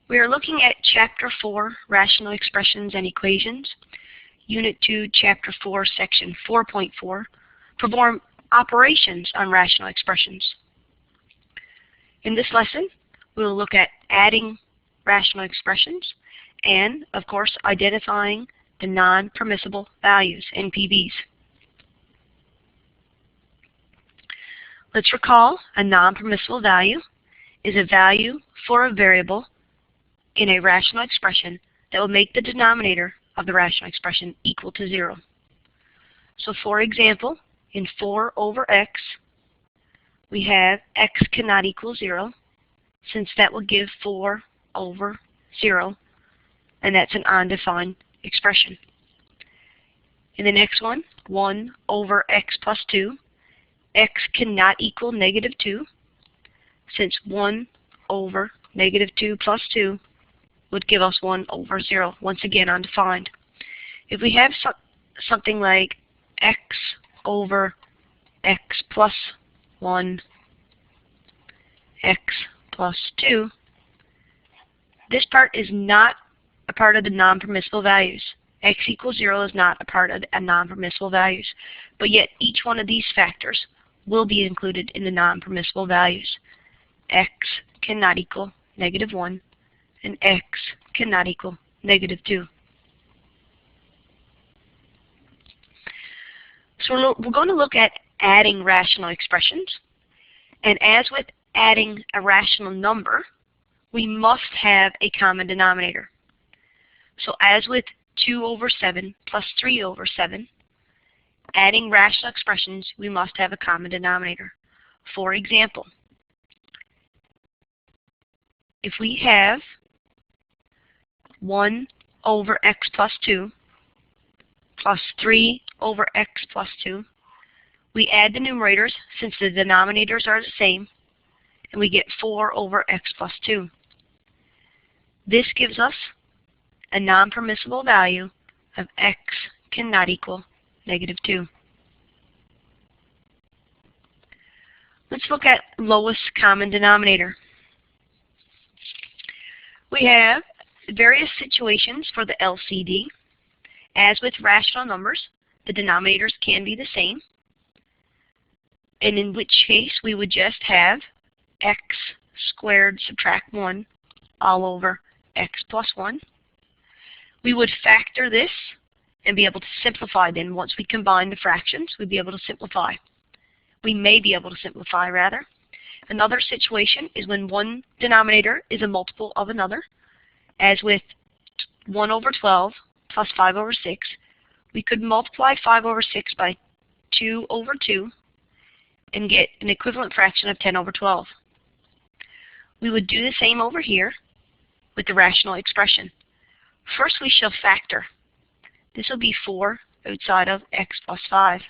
We are looking at Chapter 4, Rational Expressions and Equations, Unit 2, Chapter 4, Section 4.4, Perform Operations on Rational Expressions. In this lesson, we will look at adding rational expressions and, of course, identifying the non-permissible values, NPVs. Let's recall a non-permissible value is a value for a variable in a rational expression that will make the denominator of the rational expression equal to 0. So for example, in 4 over x, we have x cannot equal 0, since that will give 4 over 0, and that's an undefined expression. In the next one, 1 over x plus 2, x cannot equal negative 2, since 1 over negative 2 plus 2 would give us 1 over 0, once again undefined. If we have something like x over x plus 1, x plus 2, this part is not a part of the non-permissible values. X equals 0 is not a part of the non-permissible values, but yet each one of these factors will be included in the non-permissible values. X cannot equal negative 1, and x cannot equal negative 2. So we're going to look at adding rational expressions, and as with adding a rational number, we must have a common denominator. So as with 2 over 7 plus 3 over 7, adding rational expressions, we must have a common denominator. For example, if we have 1 over x plus 2 plus 3 over x plus 2, we add the numerators since the denominators are the same, and we get 4 over x plus 2. This gives us a non-permissible value of x cannot equal negative 2. Let's look at lowest common denominator. We have various situations for the LCD. As with rational numbers, the denominators can be the same, and in which case we would just have x squared subtract 1 all over x plus 1. We would factor this and be able to simplify then. Once we combine the fractions, we'd be able to simplify. We may be able to simplify, rather. Another situation is when one denominator is a multiple of another. As with 1 over 12 plus 5 over 6, we could multiply 5 over 6 by 2 over 2 and get an equivalent fraction of 10 over 12. We would do the same over here with the rational expression. First, we shall factor. This will be 4 outside of x plus 5.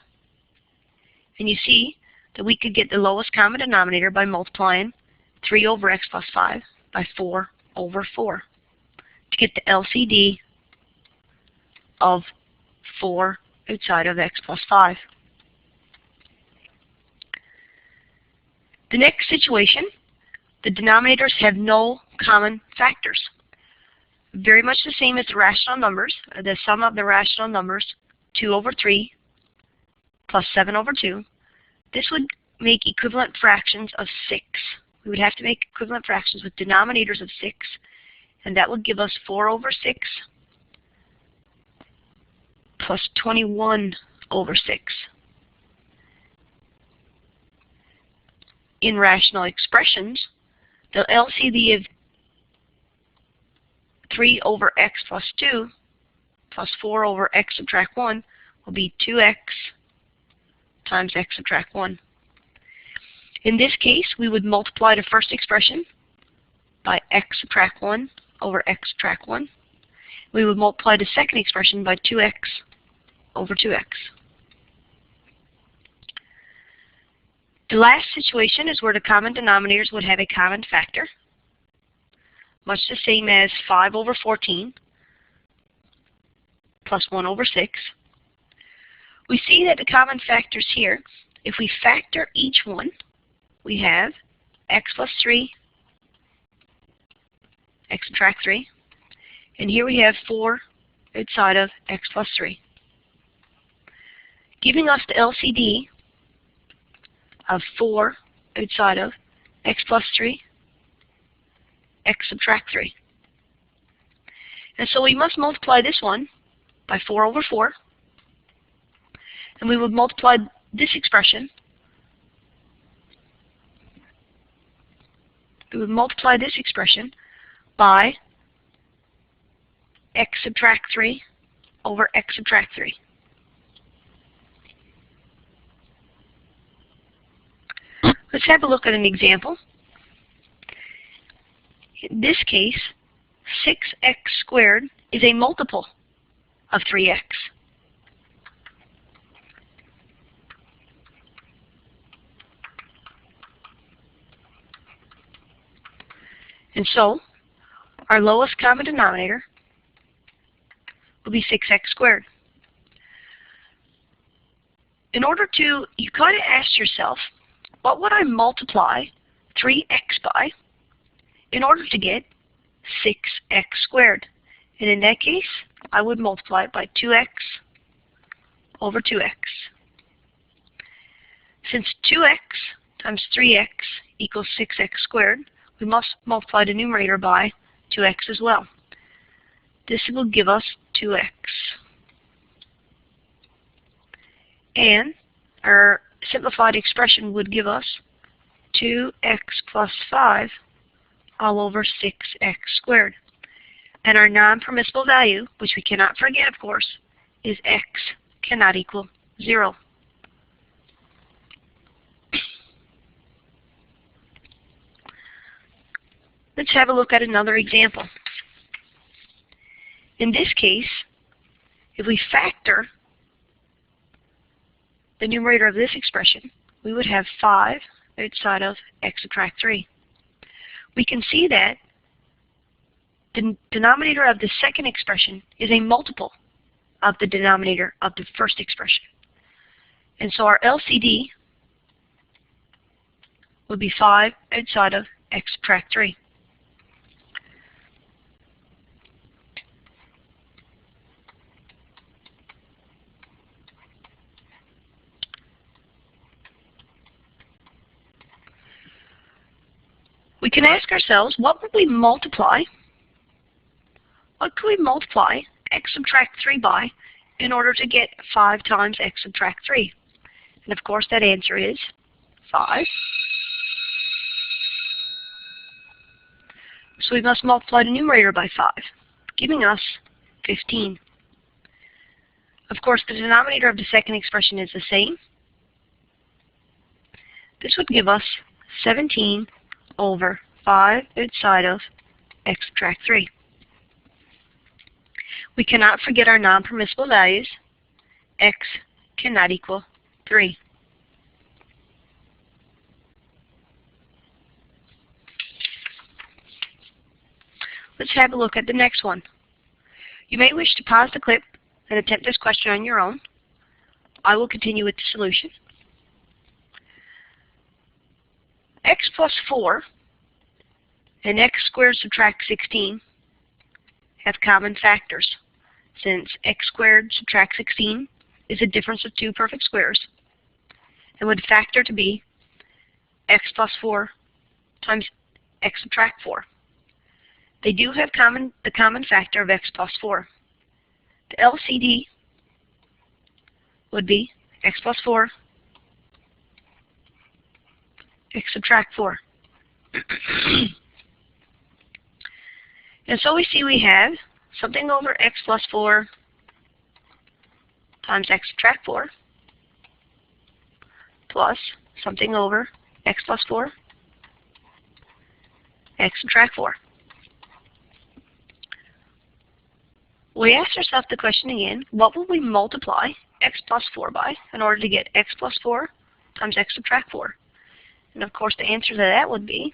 And you see that we could get the lowest common denominator by multiplying 3 over x plus 5 by 4 over 4 to get the LCD of 4 outside of x plus 5. The next situation, the denominators have no common factors. Very much the same as the rational numbers. The sum of the rational numbers, 2 over 3 plus 7 over 2. This would make equivalent fractions of 6. We would have to make equivalent fractions with denominators of 6, and that would give us 4 over 6 plus 21 over 6. In rational expressions, the LCD of 3 over x plus 2 plus 4 over x subtract 1 will be 2x times x subtract 1. In this case, we would multiply the first expression by x subtract 1 over x subtract 1. We would multiply the second expression by 2x over 2x. The last situation is where the common denominators would have a common factor, much the same as 5 over 14 plus 1 over 6. We see that the common factors here, if we factor each one, we have x plus 3 x subtract 3. And here we have 4 outside of x plus 3. Giving us the LCD of 4 outside of x plus 3, x subtract 3. And so we must multiply this one by 4 over 4. And we would multiply this expression. We would multiply this expression by x subtract 3 over x subtract 3. Let's have a look at an example. In this case, 6x squared is a multiple of 3x. And so, our lowest common denominator will be 6x squared. In order to, you kind of ask yourself, what would I multiply 3x by in order to get 6x squared? And in that case, I would multiply it by 2x over 2x. Since 2x times 3x equals 6x squared, we must multiply the numerator by 2x as well. This will give us 2x. And our simplified expression would give us 2x plus 5 all over 6x squared. And our non-permissible value, which we cannot forget, of course, is x cannot equal 0. Let's have a look at another example. In this case, if we factor the numerator of this expression, we would have 5 outside of x subtract 3. We can see that the denominator of the second expression is a multiple of the denominator of the first expression. And so our LCD would be 5 outside of x subtract 3. We can ask ourselves, what would we multiply? What could we multiply x subtract 3 by in order to get 5 times x subtract 3? And of course that answer is 5. So we must multiply the numerator by 5, giving us 15. Of course the denominator of the second expression is the same. This would give us 17 over 5 outside of x subtract 3. We cannot forget our non-permissible values. X cannot equal 3. Let's have a look at the next one. You may wish to pause the clip and attempt this question on your own. I will continue with the solution. X plus 4 and x squared subtract 16 have common factors, since x squared subtract 16 is a difference of 2 perfect squares and would factor to be x plus 4 times x subtract 4. They do have the common factor of x plus 4. The LCD would be x plus 4, x subtract 4. And so we see we have something over x plus 4 times x subtract 4 plus something over x plus 4, x subtract 4. We ask ourselves the question again, what will we multiply x plus 4 by in order to get x plus 4 times x subtract 4? And of course the answer to that would be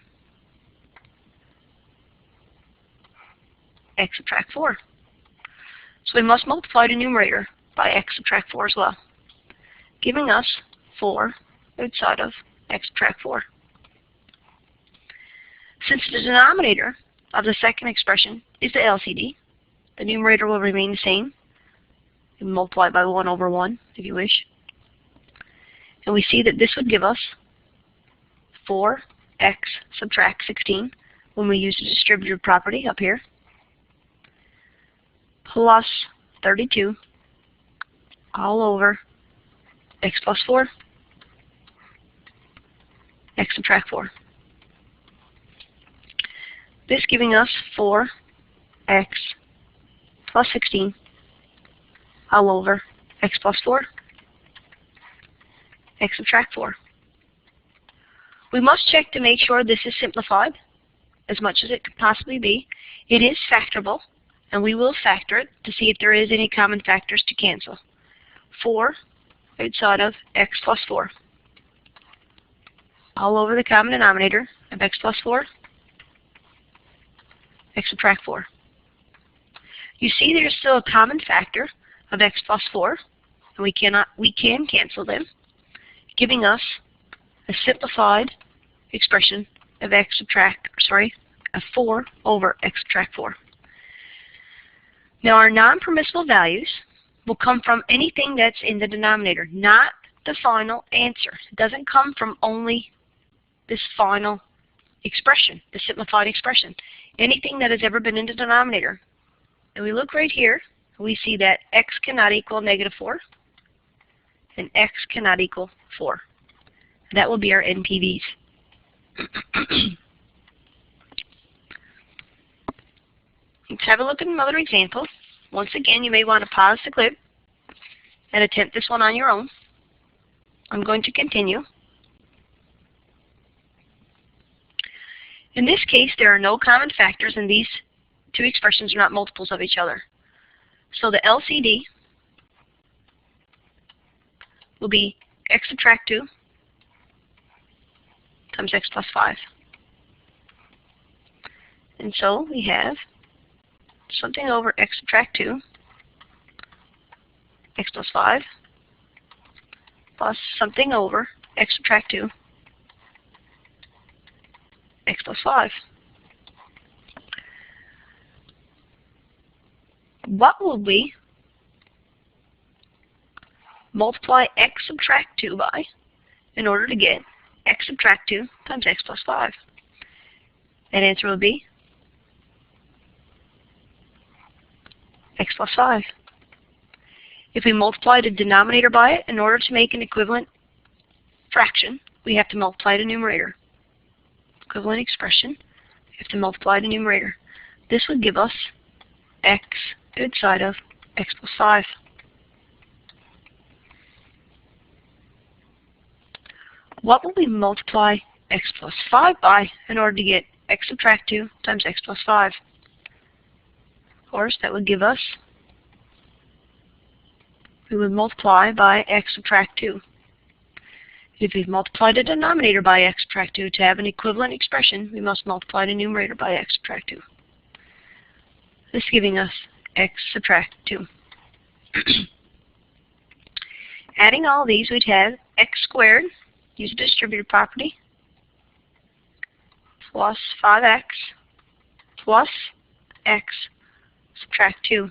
x subtract 4. So we must multiply the numerator by x subtract 4 as well, giving us 4 outside of x subtract 4. Since the denominator of the second expression is the LCD. The numerator will remain the same. You can multiply by 1 over 1 if you wish. And we see that this would give us 4x subtract 16 when we use the distributive property up here, plus 32 all over x plus 4, x subtract 4. This giving us 4x plus 16 all over x plus 4, x subtract 4. We must check to make sure this is simplified as much as it could possibly be. It is factorable, and we will factor it to see if there is any common factors to cancel. 4 outside of x plus 4 all over the common denominator of x plus 4, x subtract 4. You see there's still a common factor of x plus 4, and we can cancel them, giving us a simplified expression of 4 over x subtract 4. Now our non-permissible values will come from anything that's in the denominator, not the final answer. It doesn't come from only this final expression, the simplified expression. Anything that has ever been in the denominator. And we look right here, we see that x cannot equal -4, and x cannot equal 4. That will be our NPVs. Let's have a look at another example. Once again, you may want to pause the clip and attempt this one on your own. I'm going to continue. In this case, there are no common factors, and these two expressions are not multiples of each other. So the LCD will be x subtract 2 times x plus 5. And so we have something over x subtract 2, x plus 5, plus something over x subtract 2, x plus 5. What will we multiply x subtract 2 by in order to get x subtract 2 times x plus 5? That answer will be x plus 5. If we multiply the denominator by it, in order to make an equivalent fraction, we have to multiply the numerator. Equivalent expression, we have to multiply the numerator. This would give us x outside of x plus 5. What will we multiply x plus 5 by in order to get x subtract 2 times x plus 5? Of course, that would give us, we would multiply by x subtract 2. If we multiply the denominator by x subtract 2 to have an equivalent expression, we must multiply the numerator by x subtract 2. This giving us x subtract 2. Adding all these, we'd have x squared, use the distributive property, plus 5x plus x subtract 2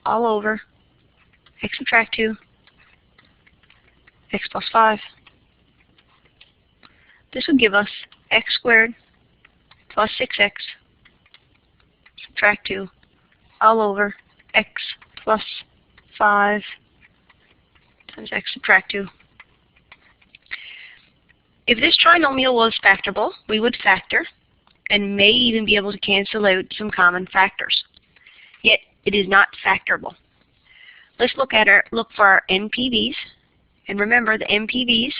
all over x subtract 2, x plus 5. This would give us x squared plus 6x subtract 2 all over x plus 5 times x subtract 2. If this trinomial was factorable, we would factor and may even be able to cancel out some common factors. Yet it is not factorable. Let's look for our NPVs. And remember, the NPVs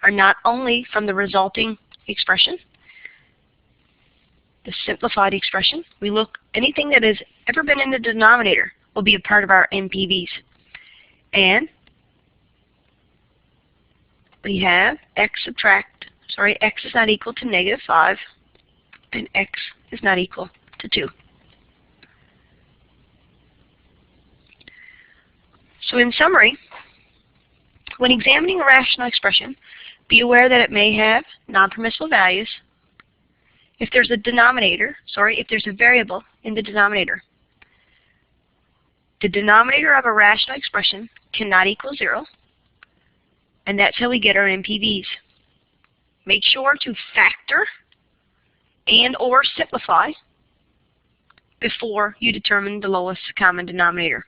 are not only from the resulting expression, the simplified expression. We look, anything that has ever been in the denominator will be a part of our NPVs. And we have x is not equal to -5, and x is not equal to 2. So in summary, when examining a rational expression, be aware that it may have non-permissible values, if there's a variable in the denominator, the denominator of a rational expression cannot equal 0, and that's how we get our NPVs. Make sure to factor and or simplify before you determine the lowest common denominator.